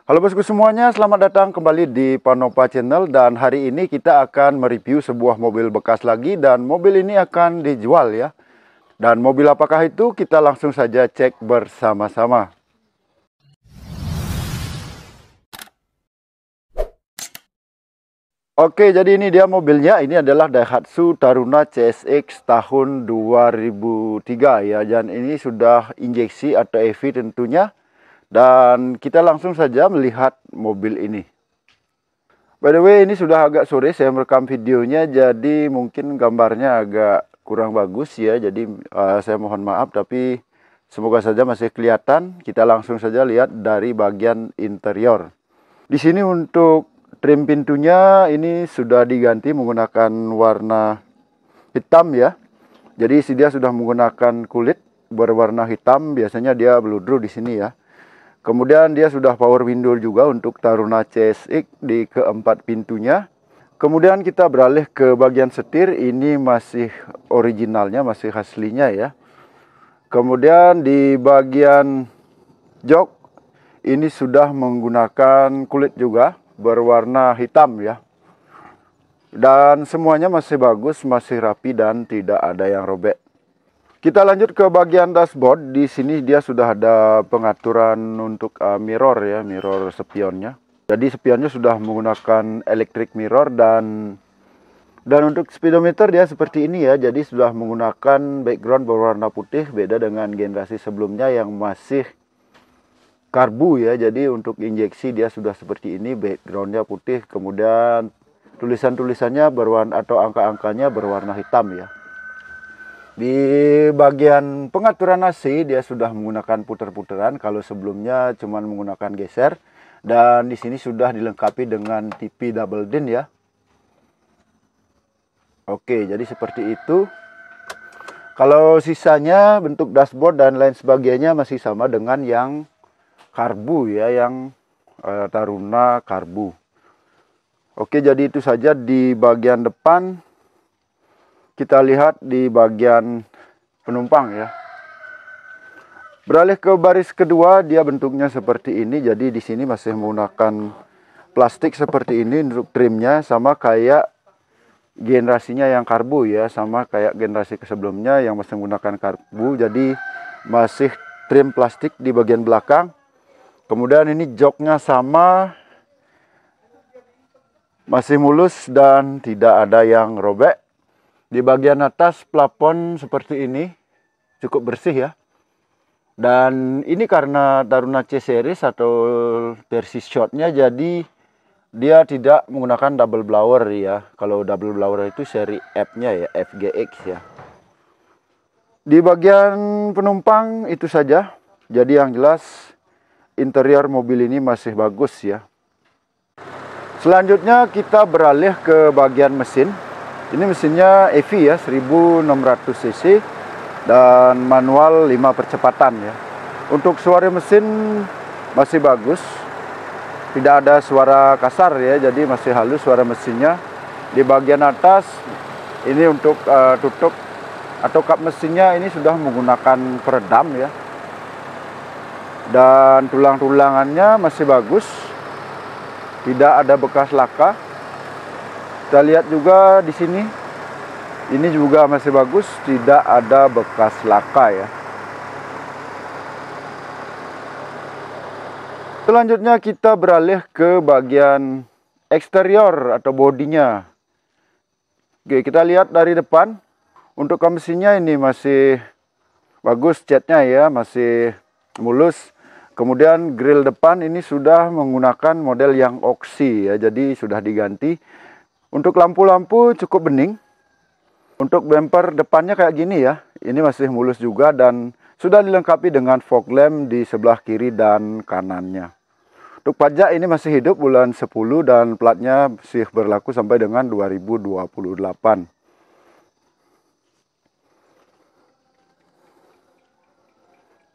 Halo bosku semuanya, selamat datang kembali di Panopa Channel. Dan hari ini kita akan mereview sebuah mobil bekas lagi. Dan mobil ini akan dijual ya. Dan mobil apakah itu? Kita langsung saja cek bersama-sama. Oke, jadi ini dia mobilnya. Ini adalah Daihatsu Taruna CSX tahun 2003 ya. Dan ini sudah injeksi atau EV tentunya. Dan kita langsung saja melihat mobil ini. By the way, ini sudah agak sore saya merekam videonya, jadi mungkin gambarnya agak kurang bagus ya. Jadi saya mohon maaf, tapi semoga saja masih kelihatan. Kita langsung saja lihat dari bagian interior. Di sini untuk trim pintunya ini sudah diganti menggunakan warna hitam ya. Jadi dia sudah menggunakan kulit berwarna hitam, biasanya dia bludru di sini ya. Kemudian dia sudah power window juga untuk Taruna CSX di keempat pintunya. Kemudian kita beralih ke bagian setir, ini masih originalnya, masih aslinya ya. Kemudian di bagian jok, ini sudah menggunakan kulit juga berwarna hitam ya. Dan semuanya masih bagus, masih rapi dan tidak ada yang robek. Kita lanjut ke bagian dashboard. Di sini dia sudah ada pengaturan untuk mirror ya, mirror spionnya. Jadi spionnya sudah menggunakan electric mirror dan untuk speedometer dia seperti ini ya. Jadi sudah menggunakan background berwarna putih, beda dengan generasi sebelumnya yang masih karbu ya. Jadi untuk injeksi dia sudah seperti ini, backgroundnya putih, kemudian tulisan-tulisannya berwarna atau angka-angkanya berwarna hitam ya. Di bagian pengaturan AC dia sudah menggunakan puter-puteran, kalau sebelumnya cuma menggunakan geser. Dan di sini sudah dilengkapi dengan TV double din ya. Oke, jadi seperti itu. Kalau sisanya bentuk dashboard dan lain sebagainya masih sama dengan yang karbu ya, yang Taruna karbu. Oke, jadi itu saja di bagian depan. Kita lihat di bagian penumpang ya. Beralih ke baris kedua, dia bentuknya seperti ini. Jadi di sini masih menggunakan plastik seperti ini untuk trimnya, sama kayak generasinya yang karbu ya, sama kayak generasi sebelumnya yang masih menggunakan karbu. Jadi masih trim plastik di bagian belakang. Kemudian ini joknya sama, masih mulus dan tidak ada yang robek. Di bagian atas plafon seperti ini, cukup bersih ya. Dan ini karena Taruna C series atau versi shortnya, jadi dia tidak menggunakan double blower ya. Kalau double blower itu seri F-nya ya, FGX ya. Di bagian penumpang itu saja. Jadi yang jelas interior mobil ini masih bagus ya. Selanjutnya kita beralih ke bagian mesin. Ini mesinnya EV ya, 1600 cc dan manual 5 percepatan ya. Untuk suara mesin masih bagus, tidak ada suara kasar ya, jadi masih halus suara mesinnya. Di bagian atas ini untuk tutup atau kap mesinnya ini sudah menggunakan peredam ya. Dan tulang-tulangannya masih bagus, tidak ada bekas laka. Kita lihat juga di sini, ini juga masih bagus, tidak ada bekas laka ya. Selanjutnya kita beralih ke bagian eksterior atau bodinya. Oke, kita lihat dari depan. Untuk mesinnya ini masih bagus catnya ya, masih mulus. Kemudian grill depan ini sudah menggunakan model yang oksi ya, jadi sudah diganti. Untuk lampu-lampu cukup bening. Untuk bumper depannya kayak gini ya. Ini masih mulus juga dan sudah dilengkapi dengan fog lamp di sebelah kiri dan kanannya. Untuk pajak ini masih hidup bulan 10 dan platnya masih berlaku sampai dengan 2028.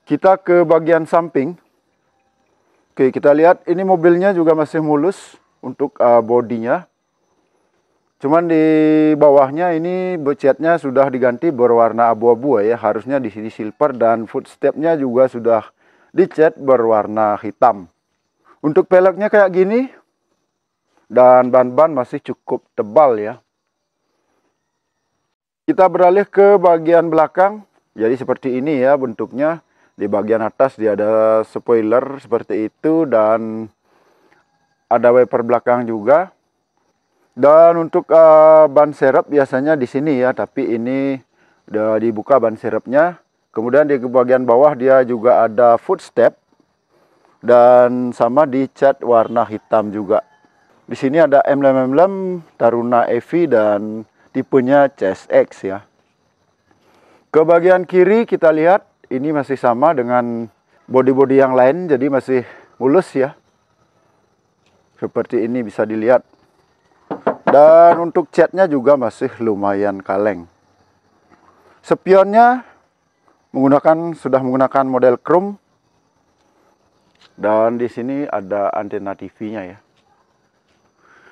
Kita ke bagian samping. Oke, kita lihat ini mobilnya juga masih mulus untuk bodinya. Cuman di bawahnya ini catnya sudah diganti berwarna abu-abu ya. Harusnya di sini silver dan footstepnya juga sudah dicat berwarna hitam. Untuk peleknya kayak gini. Dan ban-ban masih cukup tebal ya. Kita beralih ke bagian belakang. Jadi seperti ini ya bentuknya. Di bagian atas dia ada spoiler seperti itu. Dan ada wiper belakang juga. Dan untuk ban serep biasanya di sini ya. Tapi ini udah dibuka ban serepnya. Kemudian di bagian bawah dia juga ada footstep. Dan sama dicat warna hitam juga. Di sini ada emblem-emblem Taruna EV dan tipenya CSX ya. Ke bagian kiri kita lihat ini masih sama dengan bodi-bodi yang lain, jadi masih mulus ya. Seperti ini bisa dilihat. Dan untuk catnya juga masih lumayan kaleng. Spionnya sudah menggunakan model chrome. Dan di sini ada antena TV-nya ya.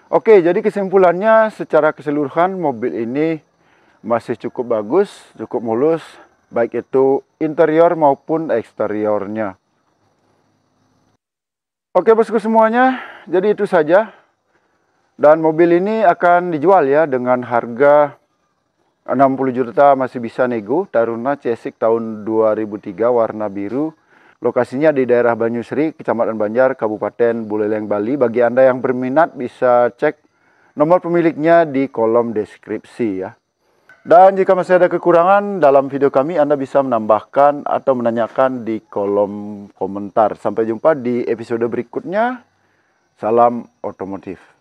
Oke, jadi kesimpulannya secara keseluruhan mobil ini masih cukup bagus, cukup mulus, baik itu interior maupun eksteriornya. Oke bosku semuanya, jadi itu saja. Dan mobil ini akan dijual ya dengan harga 60 juta masih bisa nego. Taruna CSX tahun 2003 warna biru. Lokasinya di daerah Banyusri, Kecamatan Banjar, Kabupaten Buleleng, Bali. Bagi Anda yang berminat bisa cek nomor pemiliknya di kolom deskripsi ya. Dan jika masih ada kekurangan dalam video kami, Anda bisa menambahkan atau menanyakan di kolom komentar. Sampai jumpa di episode berikutnya. Salam otomotif.